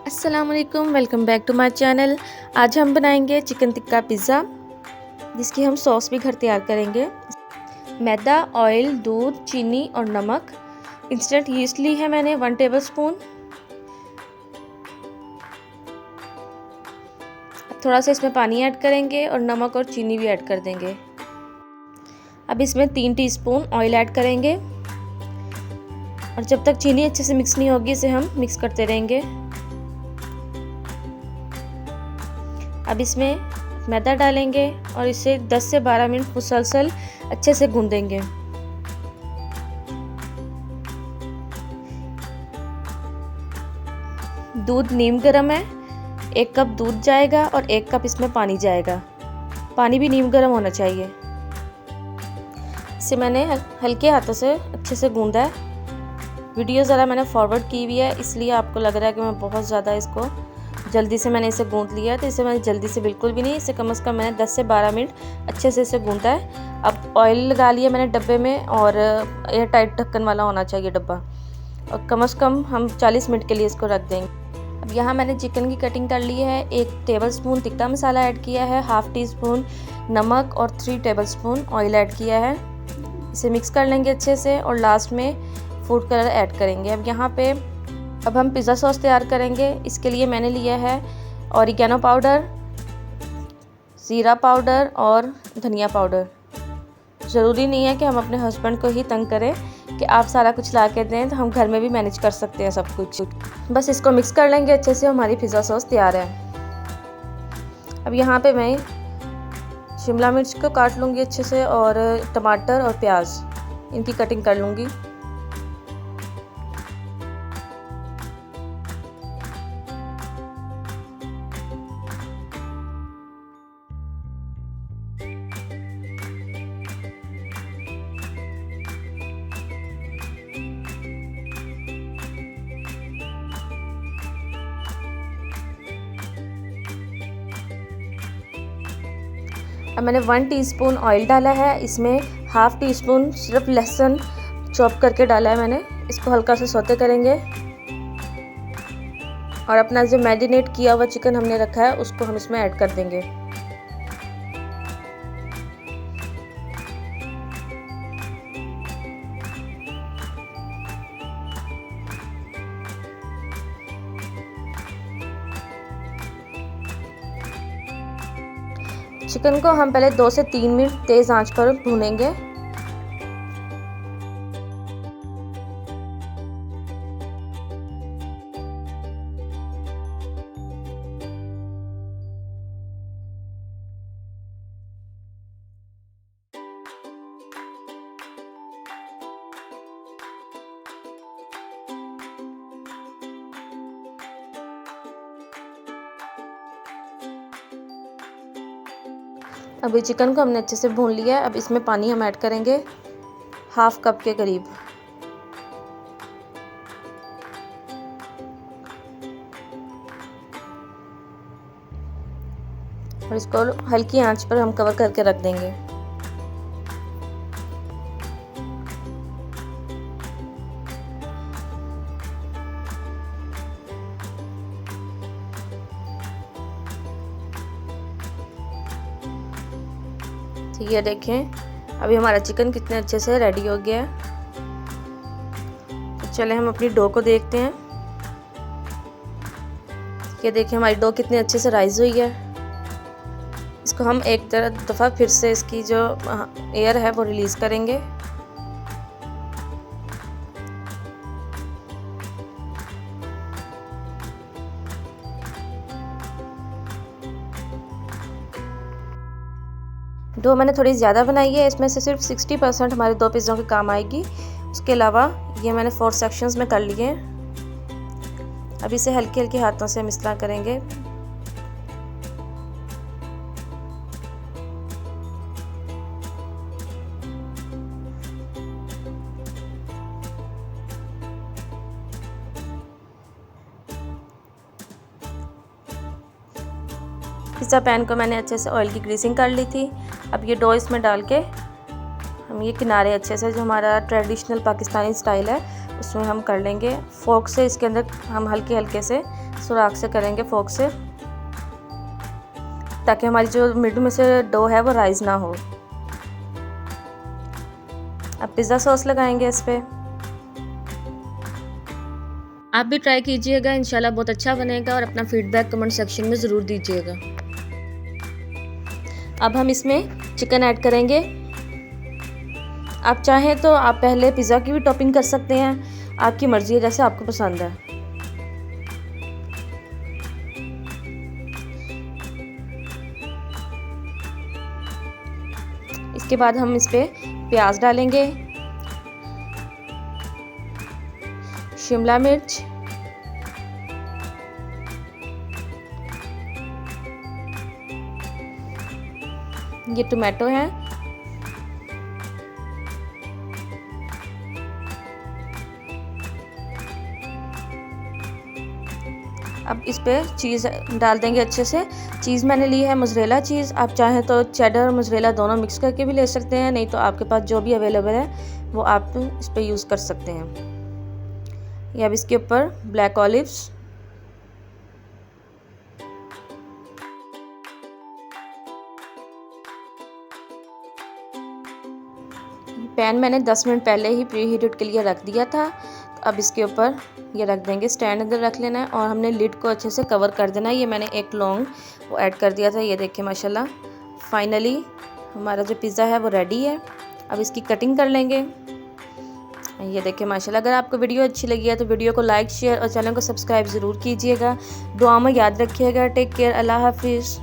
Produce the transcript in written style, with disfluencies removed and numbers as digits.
अस्सलाम वालेकुम, welcome back to my channel. आज हम बनाएंगे चिकन टिक्का पिज़्ज़ा, जिसकी हम सॉस भी घर तैयार करेंगे। मैदा, ऑयल, दूध, चीनी और नमक। इंस्टेंट यीस्ट ली है मैंने 1 टेबलस्पून। थोड़ा सा इसमें पानी ऐड करेंगे और नमक और चीनी भी ऐड कर देंगे। अब इसमें 3 टीस्पून ऑयल ऐड करेंगे और जब तक चीनी अच्छे से मिक्स नहीं होगी इसे हम मिक्स करते रहेंगे। अब इसमें मैदा डालेंगे और इसे 10 से 12 मिनट मुसलसल अच्छे से गूंदेंगे। दूध नीम गर्म है, 1 कप दूध जाएगा और 1 कप इसमें पानी जाएगा। पानी भी नीम गर्म होना चाहिए। इसे मैंने हल्के हाथों से अच्छे से गूंदा है। वीडियो ज़रा मैंने फॉरवर्ड की हुई है, इसलिए आपको लग रहा है कि मैं बहुत ज़्यादा इसको जल्दी से मैंने इसे गूंद लिया है। तो इसे मैंने जल्दी से बिल्कुल भी नहीं, इसे कम से कम मैंने 10 से 12 मिनट अच्छे से इसे गूंदा है। अब ऑयल लगा लिया मैंने डब्बे में और एयर टाइट ढक्कन वाला होना चाहिए डब्बा, और कम से कम हम 40 मिनट के लिए इसको रख देंगे। अब यहाँ मैंने चिकन की कटिंग कर ली है। 1 टेबलस्पून टिक्का मसाला ऐड किया है, ½ टीस्पून नमक और 3 टेबलस्पून ऑयल ऐड किया है। इसे मिक्स कर लेंगे अच्छे से और लास्ट में फूड कलर ऐड करेंगे। अब हम पिज़्ज़ा सॉस तैयार करेंगे। इसके लिए मैंने लिया है ऑरिगेनो पाउडर, ज़ीरा पाउडर और धनिया पाउडर। ज़रूरी नहीं है कि हम अपने हस्बैंड को ही तंग करें कि आप सारा कुछ ला के दें, तो हम घर में भी मैनेज कर सकते हैं सब कुछ। बस इसको मिक्स कर लेंगे अच्छे से, हमारी पिज़्ज़ा सॉस तैयार है। अब यहाँ पे मैं शिमला मिर्च को काट लूँगी अच्छे से और टमाटर और प्याज, इनकी कटिंग कर लूँगी। अब मैंने 1 टीस्पून ऑयल डाला है। इसमें ½ टीस्पून सिर्फ लहसुन चॉप करके डाला है मैंने। इसको हल्का से सौते करेंगे और अपना जो मैरिनेट किया हुआ चिकन हमने रखा है उसको हम इसमें ऐड कर देंगे। चिकन को हम पहले 2 से 3 मिनट तेज़ आंच पर भूनेंगे। अभी चिकन को हमने अच्छे से भून लिया है। अब इसमें पानी हम ऐड करेंगे ½ कप के करीब। और इसको हल्की आंच पर हम कवर करके रख देंगे। ठीक है, देखें अभी हमारा चिकन कितने अच्छे से रेडी हो गया है। तो चले हम अपनी डो को देखते हैं। ये देखिए हमारी डो कितनी अच्छे से राइज हुई है। इसको हम एक दफ़ा फिर से इसकी जो एयर है वो रिलीज़ करेंगे। डो मैंने थोड़ी ज़्यादा बनाई है, इसमें से सिर्फ 60% हमारे 2 पिज़्ज़ों के काम आएगी। उसके अलावा ये मैंने 4 सेक्शंस में कर लिए हैं। अब इसे हल्के हल्के हाथों से हम इस तरह करेंगे। पिज़्ज़ा पैन को मैंने अच्छे से ऑयल की ग्रीसिंग कर ली थी। अब ये डो इसमें डाल के हम ये किनारे अच्छे से, जो हमारा ट्रेडिशनल पाकिस्तानी स्टाइल है, उसमें हम कर लेंगे फोर्क से, इसके अंदर हम हल्के हल्के से सुराख से करेंगे फोर्क से, ताकि हमारी जो मिड में से डो है वो राइज ना हो। अब पिज़्ज़ा सॉस लगाएंगे इस पर। आप भी ट्राई कीजिएगा, इंशाल्लाह बहुत अच्छा बनेगा और अपना फीडबैक कमेंट सेक्शन में ज़रूर दीजिएगा। अब हम इसमें चिकन ऐड करेंगे। आप चाहें तो आप पहले पिज़्ज़ा की भी टॉपिंग कर सकते हैं, आपकी मर्ज़ी है, जैसे आपको पसंद है। इसके बाद हम इस पे प्याज डालेंगे, शिमला मिर्च, ये टोमेटो है, अब इस पे चीज़ डाल देंगे अच्छे से। चीज़ मैंने ली है मोज़रेला चीज़, आप चाहें तो चेडर और मोज़रेला दोनों मिक्स करके भी ले सकते हैं, नहीं तो आपके पास जो भी अवेलेबल है वो आप इस पे यूज़ कर सकते हैं। ये अब इसके ऊपर ब्लैक ऑलिव्स, पैन मैंने 10 मिनट पहले ही प्री हीटेड के लिए रख दिया था। तो अब इसके ऊपर ये रख देंगे, स्टैंड अंदर रख लेना है और हमने लिड को अच्छे से कवर कर देना है। ये मैंने एक लौंग वो ऐड कर दिया था। ये देखिए माशाल्लाह फाइनली हमारा जो पिज़्ज़ा है वो रेडी है। अब इसकी कटिंग कर लेंगे। ये देखिए माशाल्लाह। अगर आपको वीडियो अच्छी लगी है तो वीडियो को लाइक, शेयर और चैनल को सब्सक्राइब ज़रूर कीजिएगा। दुआ में याद रखिएगा। टेक केयर, अल्लाह हाफिज़।